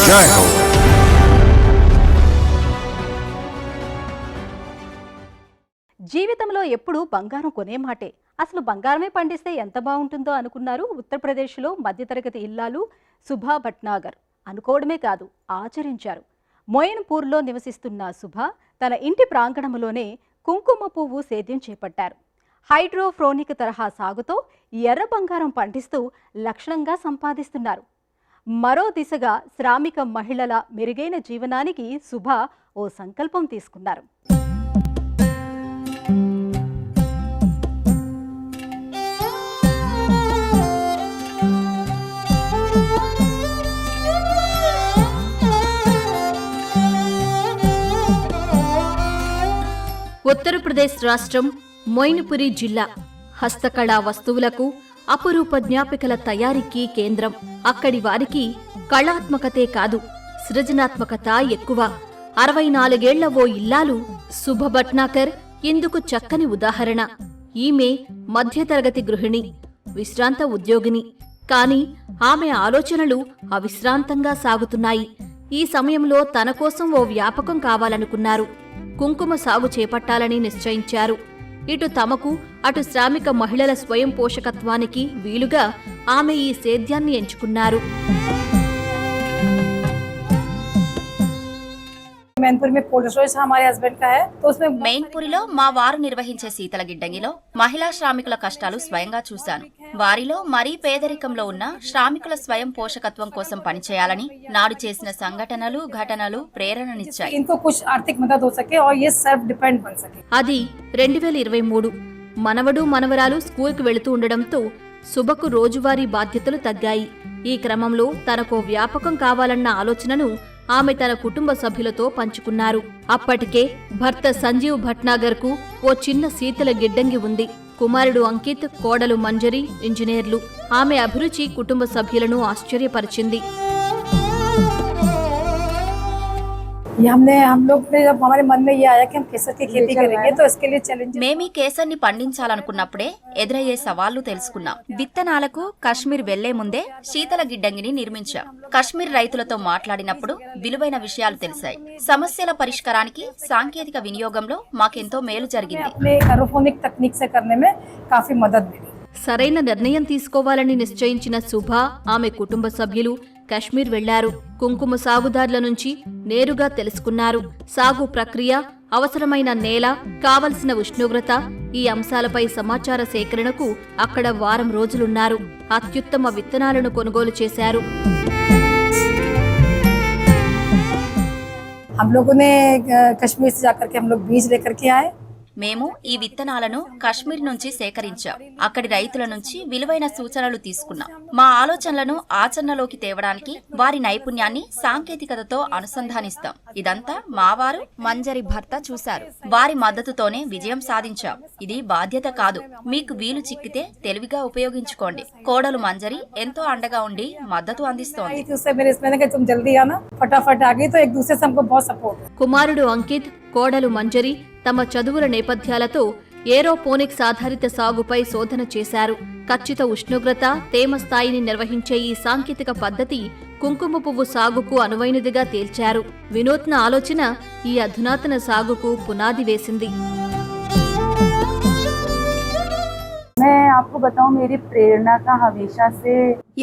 జై హో. జీవితంలో ఎప్పుడూ బంగారం కొనే మాటే. అసలు బంగారమే పండిస్తే ఎంత బాగుంటుందో అనుకున్నారు ఉత్తరప్రదేశ్లో మధ్యతరగతి ఇల్లాలు సుభా భట్నాగర్. అనుకోవడమే కాదు, ఆచరించారు. మొయిన్పూర్లో నివసిస్తున్న సుభ తన ఇంటి ప్రాంగణంలోనే కుంకుమ పువ్వు సేద్యం చేపట్టారు. హైడ్రోఫ్రోనిక్ తరహా సాగుతో ఎర్ర బంగారం పండిస్తూ లక్షణంగా సంపాదిస్తున్నారు. మరో దిశగా శ్రామిక మహిళల మెరుగైన జీవనానికి సుభ ఓ సంకల్పం తీసుకున్నారు. ఉత్తరప్రదేశ్ రాష్ట్రం మొయిన్పురి జిల్లా హస్తకళా వస్తువులకు అపురూప జ్ఞాపికల తయారీకి కేంద్రం. అక్కడి వారికి కళాత్మకతే కాదు, సృజనాత్మకత ఎక్కువ. 64 ఏళ్ల ఓ ఇల్లాలు సుభ భట్నాకర్ ఇందుకు చక్కని ఉదాహరణ. ఈమె మధ్యతరగతి గృహిణి, విశ్రాంత ఉద్యోగిని. కాని ఆమె ఆలోచనలు అవిశ్రాంతంగా సాగుతున్నాయి. ఈ సమయంలో తన కోసం ఓ వ్యాపకం కావాలనుకున్నారు. కుంకుమ సాగు చేపట్టాలని నిశ్చయించారు. ఇటు తమకు అటు శ్రామిక మహిళల స్వయం పోషకత్వానికి వీలుగా ఆమె ఈ సేద్యాన్ని ఎంచుకున్నారు. మెయిన్పురిలో మా వారు నిర్వహించే శీతల గిడ్డంగిలో మహిళా శ్రామికుల కష్టాలు స్వయంగా చూశాను. వారిలో మరీ పేదరికంలో ఉన్న శ్రామికుల స్వయం పోషకత్వం కోసం పనిచేయాలని నాడు చేసిన సంఘటనలు ఘటనలు ప్రేరణనిచ్చాయి. అది 2023. మనవడు మనవరాలు స్కూల్కి వెళుతూ ఉండడంతో సుభకు రోజువారీ బాధ్యతలు తగ్గాయి. ఈ క్రమంలో తనకో వ్యాపకం కావాలన్న ఆలోచనను ఆమె తన కుటుంబ సభ్యులతో పంచుకున్నారు. అప్పటికే భర్త సంజీవ్ భట్నాగర్కు ఓ చిన్న శీతల గిడ్డంగి ఉంది. కుమారుడు అంకిత్, కోడలు మంజరి ఇంజనీర్లు. ఆమె అభిరుచి కుటుంబ సభ్యులను ఆశ్చర్యపరిచింది. మేమీ కేసర్ని పండించాలనుకున్నప్పుడే ఎదురయ్యే సవాళ్లు తెలుసుకున్నాం. విత్తనాలకు కశ్మీర్ వెళ్లే ముందే శీతల గిడ్డంగిని నిర్మించాం. కశ్మీర్ రైతులతో మాట్లాడినప్పుడు విలువైన విషయాలు తెలిసాయి. సమస్యల పరిష్కారానికి సాంకేతిక వినియోగంలో మాకెంతో మేలు జరిగింది. సరైన నిర్ణయం తీసుకోవాలని నిశ్చయించిన సుభ, ఆమె కుటుంబ సభ్యులు కశ్మీర్ వెళ్లారు. కుంకుమ సాగుదారుల నుంచి నేరుగా తెలుసుకున్నారు. సాగు ప్రక్రియ, అవసరమైన నేల, కావలసిన ఉష్ణోగ్రత, ఈ అంశాలపై సమాచార సేకరణకు అక్కడ వారం రోజులున్నారు. అత్యుత్తమ విత్తనాలను కొనుగోలు చేశారు. మేము ఈ విత్తనాలను కశ్మీర్ నుంచి సేకరించాం. అక్కడి రైతుల నుంచి విలువైన సూచనలు తీసుకున్నాం. మా ఆలోచనలను ఆచరణలోకి తేవడానికి వారి నైపుణ్యాన్ని సాంకేతికతతో అనుసంధానిస్తాం. ఇదంతా మావారు మంజరి భర్త చూశారు. వారి మద్దతుతోనే విజయం సాధించాం. ఇది బాధ్యత కాదు, మీకు వీలు చిక్కితే తెలివిగా ఉపయోగించుకోండి. కోడలు మంజరి ఎంతో అండగా ఉండి మద్దతు అందిస్తోంది. కుమారుడు అంకిత్, కోడలు మంజరి తమ చదువుల నేపథ్యాలతో ఏరోపోనిక్స్ ఆధారిత సాగుపై శోధన చేశారు. ఖచ్చిత ఉష్ణోగ్రత, తేమ స్థాయిని నిర్వహించే ఈ సాంకేతిక పద్ధతి కుంకుమ పువ్వు సాగుకు అనువైనదిగా తేల్చారు. వినూత్న ఆలోచన ఈ అధునాతన సాగుకు పునాది వేసింది.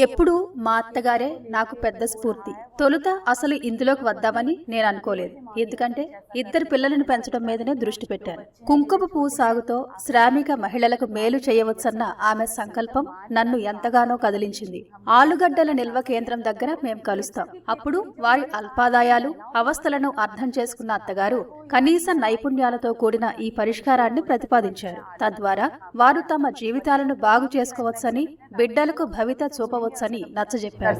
ఎప్పుడు మా అత్తగారే నాకు పెద్ద స్ఫూర్తి. తొలుత అసలు ఇందులోకి వద్దామని నేను అనుకోలేదు. ఎందుకంటే ఇద్దరు పిల్లలను పెంచడం మీదనే దృష్టి పెట్టాను. కుంకుమ పువ్వు సాగుతో శ్రామిక మహిళలకు మేలు చేయవచ్చన్న ఆమె సంకల్పం నన్ను ఎంతగానో కదిలించింది. ఆలుగడ్డల నిల్వ కేంద్రం దగ్గర మేము కలుస్తాం. అప్పుడు వారి అల్పాదాయాలు, అవస్థలను అర్థం చేసుకున్న అత్తగారు కనీస నైపుణ్యాలతో కూడిన ఈ పరిష్కారాన్ని ప్రతిపాదించారు. తద్వారా వారు తమ జీవితాలను బాగు చేసుకోవచ్చని, బిడ్డలకు భవిత చూపవచ్చని నచ్చజెప్పారు.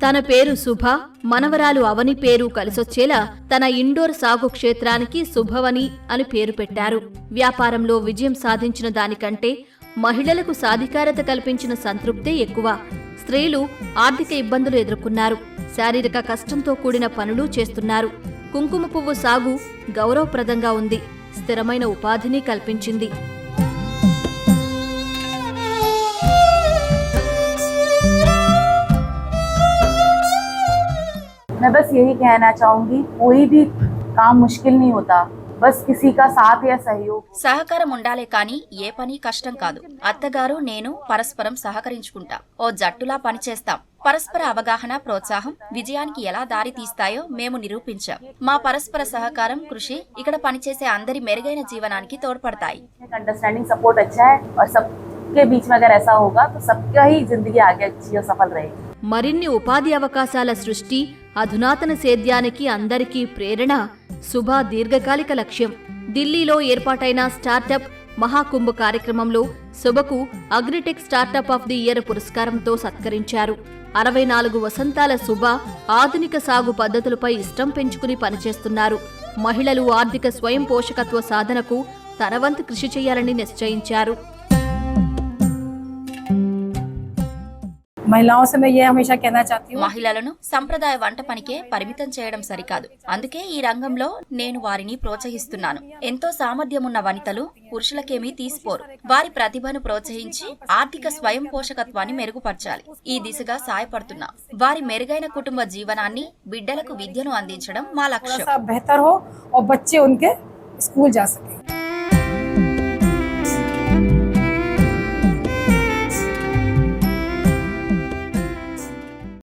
తన పేరు శుభ, మనవరాలు అవని పేరు కలిసొచ్చేలా తన ఇండోర్ సాగు క్షేత్రానికి శుభవని అని పేరు పెట్టారు. వ్యాపారంలో విజయం సాధించిన దానికంటే మహిళలకు సాధికారత కల్పించిన సంతృప్తే ఎక్కువ. స్త్రీలు ఆర్థిక ఇబ్బందులు ఎదుర్కొన్నారు. శారీరక కష్టంతో కూడిన పనులు చేస్తున్నారు. కుంకుమ పువ్వు సాగు గౌరవప్రదంగా ఉంది. స్థిరమైన ఉపాధిని కల్పించింది. मैं बस यही कहना चाहूंगी, कोई भी काम मुश्किल नहीं होता, बस किसी का साथ या सहयोग। సహకారం ఉండాలే కానీ ఏ పని కష్టం కాదు. అత్తగారు నేను పరస్పరం సహకరించుకుంటాం. ఓ జట్టులా పనిచేస్తాం. పరస్పర అవగాహన, ప్రోత్సాహం విజయానికి ఎలా దారి తీస్తాయో మేము నిరూపించాం. మా పరస్పర సహకారం, కృషి ఇక్కడ పనిచేసే అందరి మెరుగైన జీవనానికి తోడ్పడతాయి. अंडरस्टैंडिंग सपोर्ट अच्छा है और सबके बीच में अगर ऐसा होगा तो सबका ही जिंदगी आगे अच्छी और सफल रहेगी. మరిన్ని ఉపాధి అవకాశాల సృష్టి, అధునాతన సేద్యానికి అందరికీ ప్రేరణ సుభా దీర్ఘకాలిక లక్ష్యం. ఢిల్లీలో ఏర్పాటైన స్టార్టప్ మహాకుంభ్ కార్యక్రమంలో శుభకు agritech startup of the year పురస్కారంతో సత్కరించారు. 64 వసంతాల శుభ ఆధునిక సాగు పద్ధతులపై ఇష్టం పెంచుకుని పనిచేస్తున్నారు. మహిళలు ఆర్థిక స్వయం పోషకత్వ సాధనకు తన వంతు కృషి చేయాలని నిశ్చయించారు. महिलाओं से मैं ये हमेशा कहना चाहती हूँ, మహిళలను సంప్రదాయ వంట పనికే పరిమితం చేయడం సరికాదు. అందుకే ఈ రంగంలో నేను వారిని ప్రోత్సహిస్తున్నాను. ఎంతో సామర్థ్యమున్న వనితలు పురుషులకేమీ తీసిపోరు. వారి ప్రతిభను ప్రోత్సహించి ఆర్థిక స్వయం పోషకత్వాన్ని మెరుగుపరచాలి. ఈ దిశగా సాయపడుతున్నాం. వారి మెరుగైన కుటుంబ జీవనాన్ని, బిడ్డలకు విద్యను అందించడం మా లక్ష్యం. थोड़ा सा बेहतर हो और बच्चे उनके स्कूल जा सके.